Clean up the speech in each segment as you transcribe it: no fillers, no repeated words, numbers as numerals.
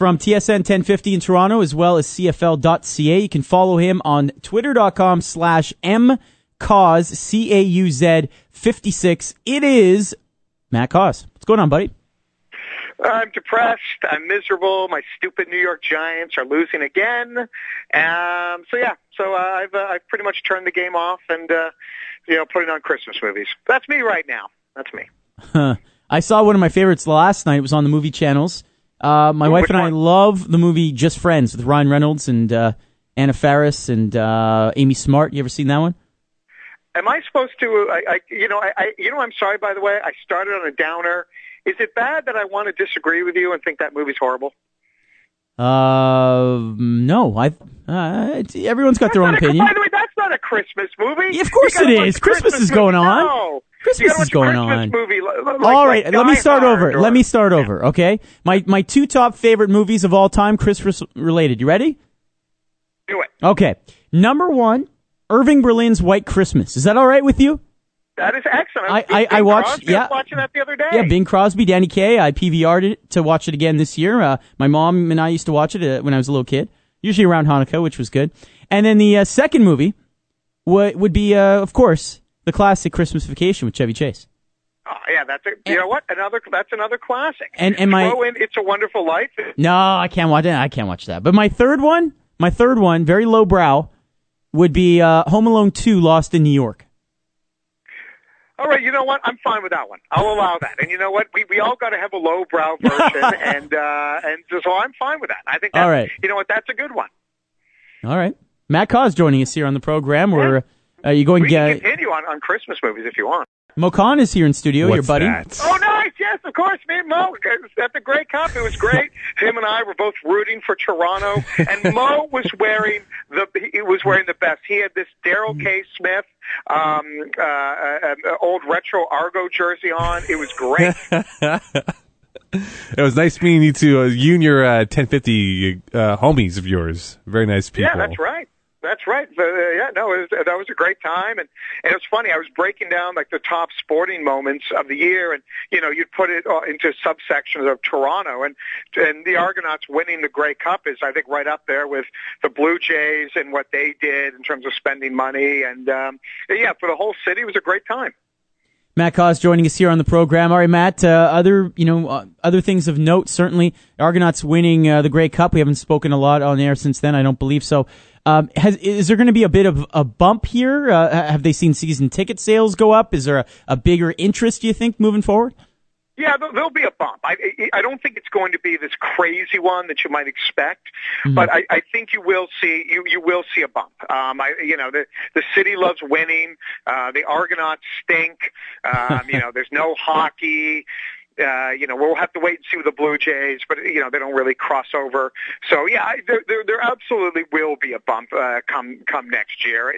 from TSN 1050 in Toronto, as well as CFL.ca. You can follow him on twitter.com/mcauz, CAUZ56. It is Matt Cauz. What's going on, buddy? I'm depressed. I'm miserable. My stupid New York Giants are losing again. So I've pretty much turned the game off and putting on Christmas movies. That's me right now. That's me. I saw one of my favorites last night. It was on the movie channels. My wife and I love the movie Just Friends with Ryan Reynolds and Anna Faris and Amy Smart. You ever seen that one? Am I supposed to? I'm sorry. By the way, I started on a downer. Is it bad that I want to disagree with you and think that movie's horrible? No. Everyone's got their own opinion. By the way, that's not a Christmas movie. Yeah, of course it is. Christmas is going on. No. Christmas is going on. Movie, all right, let me start over. Okay, my two top favorite movies of all time, Christmas related. You ready? Do it. Okay, number one, Irving Berlin's White Christmas. Is that all right with you? That is excellent. I watched. I was watching that the other day. Yeah, Bing Crosby, Danny Kaye. I PVR'd it to watch it again this year. My mom and I used to watch it when I was a little kid, usually around Hanukkah, which was good. And then the second movie would be, of course, the classic Christmas Vacation with Chevy Chase. Oh yeah, you know what? That's another classic. And It's a Wonderful Life. No, I can't watch it. I can't watch that. But my third one, very lowbrow, would be Home Alone 2: Lost in New York. All right, you know what? I'm fine with that one. I'll allow that. And you know what? We all got to have a lowbrow version, and so I'm fine with that. I think that's, all right. You know what? That's a good one. All right, Matt Cauz joining us here on the program. Yeah. You going? We can continue on Christmas movies if you want. Mo Khan is here in studio. What's your buddy. That? Oh, nice! Yes, of course. Me and Mo at the Grey Cup. It was great. Him and I were both rooting for Toronto, and Mo was wearing the best. He had this Darryl K. Smith old retro Argo jersey on. It was great. It was nice meeting you two. You and your 1050 homies of yours. Very nice people. Yeah, that's right. That's right. That was a great time, and it was funny. I was breaking down like the top sporting moments of the year, and you'd put it into subsections of Toronto, and the Argonauts winning the Grey Cup is, I think, right up there with the Blue Jays and what they did in terms of spending money, and for the whole city, it was a great time. Matt Cauz joining us here on the program. All right, Matt. Other things of note. Certainly, Argonauts winning the Grey Cup. We haven't spoken a lot on air since then. I don't believe so. Is there going to be a bit of a bump here? Have they seen season ticket sales go up? Is there a bigger interest, do you think, moving forward? Yeah, there'll be a bump. I don't think it's going to be this crazy one that you might expect, but I think you will see a bump. The city loves winning. The Argonauts stink. There's no hockey. We'll have to wait and see with the Blue Jays, but they don't really cross over. So yeah, there absolutely will be a bump come next year.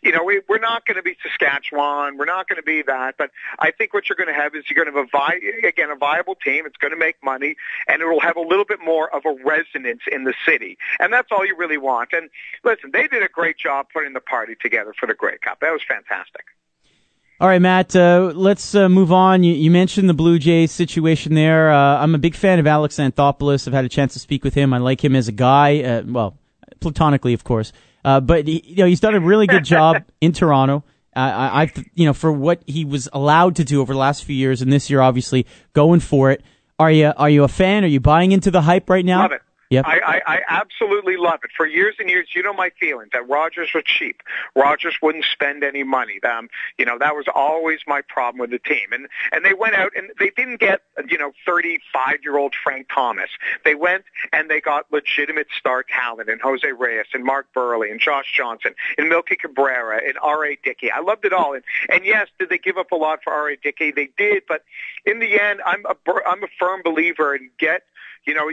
We're not going to be Saskatchewan. We're not going to be that. But I think what you're going to have is you're going to have a viable team. It's going to make money, and it will have a little bit more of a resonance in the city. And that's all you really want. And listen, they did a great job putting the party together for the Grey Cup. That was fantastic. All right, Matt, let's move on. You mentioned the Blue Jays situation there. I'm a big fan of Alex Anthopoulos. I've had a chance to speak with him. I like him as a guy, platonically, of course. But he's done a really good job in Toronto. For what he was allowed to do over the last few years, and this year, obviously, going for it. Are you a fan? Are you buying into the hype right now? Love it. Yep. I absolutely love it. For years and years, my feelings that Rogers was cheap. Rogers wouldn't spend any money. That was always my problem with the team. And they went out and they didn't get, 35-year-old Frank Thomas. They went and they got legitimate star talent in Jose Reyes and Mark Burley and Josh Johnson and Milky Cabrera and R.A. Dickey. I loved it all. And yes, did they give up a lot for R.A. Dickey? They did. But in the end, I'm a firm believer in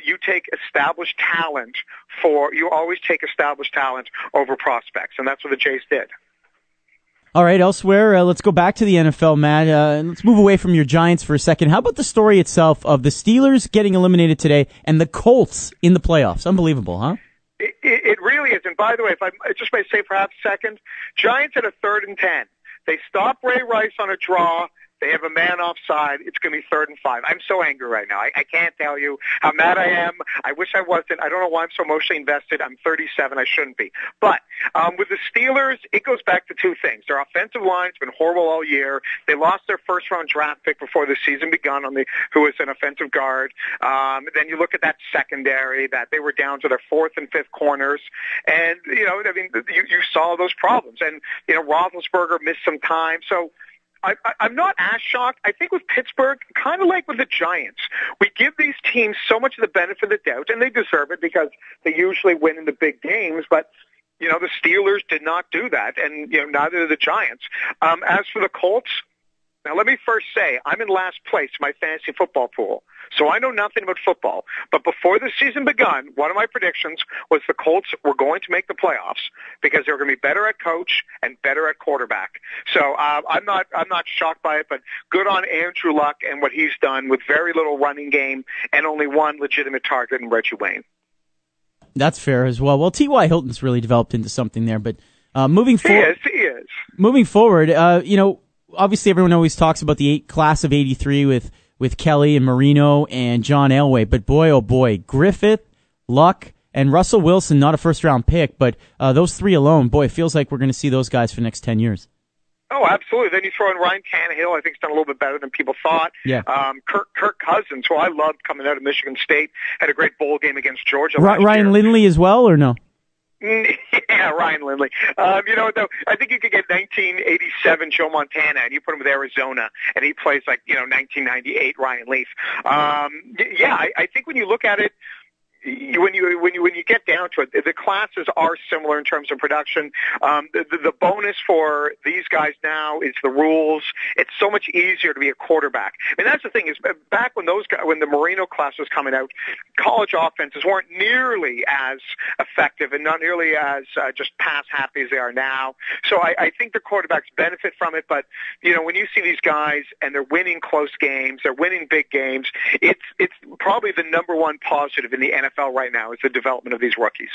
you take established talent you always take established talent over prospects, and that's what the Jays did. All right, elsewhere, let's go back to the NFL, Matt. Let's move away from your Giants for a second. How about the story itself of the Steelers getting eliminated today and the Colts in the playoffs? Unbelievable, huh? It really is. And by the way, if I just may say perhaps second, Giants at a 3rd and 10. They stop Ray Rice on a draw. They have a man offside. It's going to be 3rd and 5. I'm so angry right now. I can't tell you how mad I am. I wish I wasn't. I don't know why I'm so emotionally invested. I'm 37. I shouldn't be. But with the Steelers, it goes back to two things. Their offensive line's been horrible all year. They lost their first-round draft pick before the season begun who was an offensive guard. Then you look at that secondary, that they were down to their 4th and 5th corners. And, you saw those problems. And, Roethlisberger missed some time. So, I'm not as shocked. I think with Pittsburgh, kind of like with the Giants, we give these teams so much of the benefit of the doubt, and they deserve it because they usually win in the big games, but the Steelers did not do that, and neither did the Giants. As for the Colts, now let me first say, I'm in last place in my fantasy football pool, so I know nothing about football. But before the season begun, one of my predictions was the Colts were going to make the playoffs because they were going to be better at coach and better at quarterback. So I'm not shocked by it, but good on Andrew Luck and what he's done with very little running game and only one legitimate target in Reggie Wayne. That's fair as well. Well, T.Y. Hilton's really developed into something there, but moving forward, he is. Moving forward, obviously everyone always talks about the class of '83 with Kelly and Marino and John Elway, but boy, oh boy, Griffith, Luck, and Russell Wilson, not a first-round pick, but those three alone, boy, it feels like we're going to see those guys for the next 10 years. Oh, absolutely. Then you throw in Ryan Tannehill. I think he's done a little bit better than people thought. Yeah. Kirk Cousins, who I loved coming out of Michigan State, had a great bowl game against Georgia last Ryan year. Lindley as well, or no? Yeah, Ryan Lindley. Though, I think you could get 1987 Joe Montana and you put him with Arizona and he plays like, 1998 Ryan Leaf. I think when you look at it, when you get down to it, the classes are similar in terms of production. The bonus for these guys now is the rules. It's so much easier to be a quarterback. I mean, that's the thing is back when when the Marino class was coming out, college offenses weren't nearly as effective and not nearly as just pass happy as they are now. So I think the quarterbacks benefit from it. But when you see these guys and they're winning close games, they're winning big games, it's probably the number one positive in the NFL right now is the development of these rookies.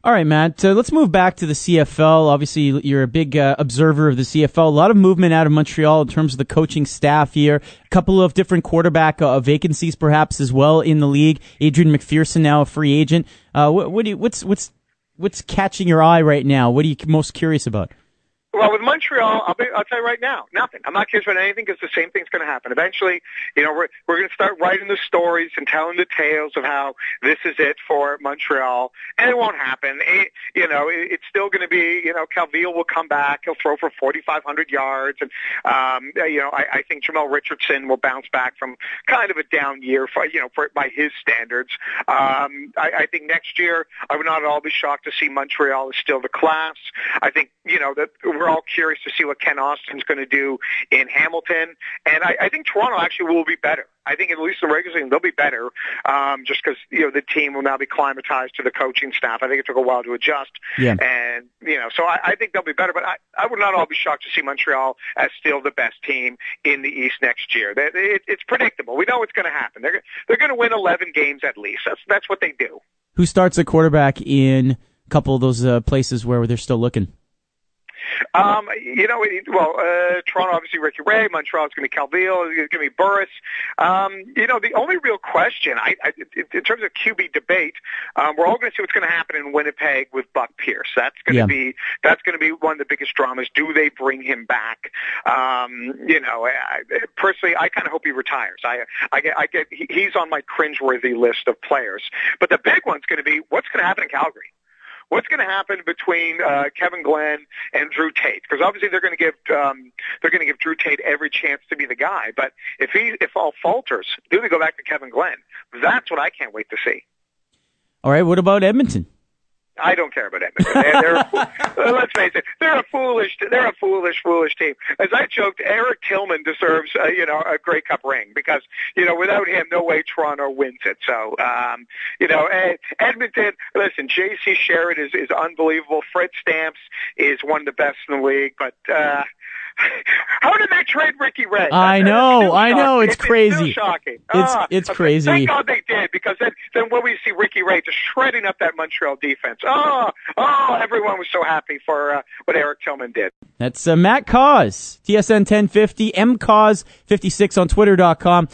All right, Matt, let's move back to the CFL. Obviously, you're a big observer of the CFL. A lot of movement out of Montreal in terms of the coaching staff here. A couple of different quarterback vacancies perhaps as well in the league. Adrian McPherson now a free agent. What's catching your eye right now? What are you most curious about? Well, with Montreal, I'll tell you right now, nothing. I'm not curious about anything because the same thing's going to happen. Eventually, we're going to start writing the stories and telling the tales of how this is it for Montreal, and it won't happen. It's still going to be, Calvillo will come back. He'll throw for 4,500 yards, and I think Jamel Richardson will bounce back from kind of a down year by his standards. I think next year I would not at all be shocked to see Montreal is still the class. I think that we're all curious to see what Ken Austin's going to do in Hamilton. And I think Toronto actually will be better. I think at least the regular season, they'll be better just because, the team will now be climatized to the coaching staff. I think it took a while to adjust. Yeah. And, so I think they'll be better. But I would not all be shocked to see Montreal as still the best team in the East next year. It's predictable. We know what's going to happen. They're going to win 11 games at least. That's what they do. Who starts at quarterback in a couple of those places where they're still looking? Toronto, obviously Ricky Ray. Montreal, it's going to be Calvillo. It's going to be Burris. The only real question, in terms of QB debate, we're all going to see what's going to happen in Winnipeg with Buck Pierce. That's going to be one of the biggest dramas. Do they bring him back? Personally, I kind of hope he retires. He's on my cringeworthy list of players. But the big one's going to be what's going to happen in Calgary. What's going to happen between Kevin Glenn and Drew Tate? Because obviously they're going to give Drew Tate every chance to be the guy. But if all falters, do they go back to Kevin Glenn? That's what I can't wait to see. All right. What about Edmonton? I don't care about Edmonton. Let's face it, they're a foolish team. As I joked, Eric Tillman deserves a Grey Cup ring because without him, no way Toronto wins it. So Edmonton. Listen, J.C. Sherritt is unbelievable. Fred Stamps is one of the best in the league, but How did they trade Ricky Ray? I know. It's crazy. It's still shocking. It's crazy. Thank God they did, because then when we see Ricky Ray just shredding up that Montreal defense, everyone was so happy for what Eric Tillman did. That's Matt Cauz, TSN 1050, mcauz56 on Twitter.com.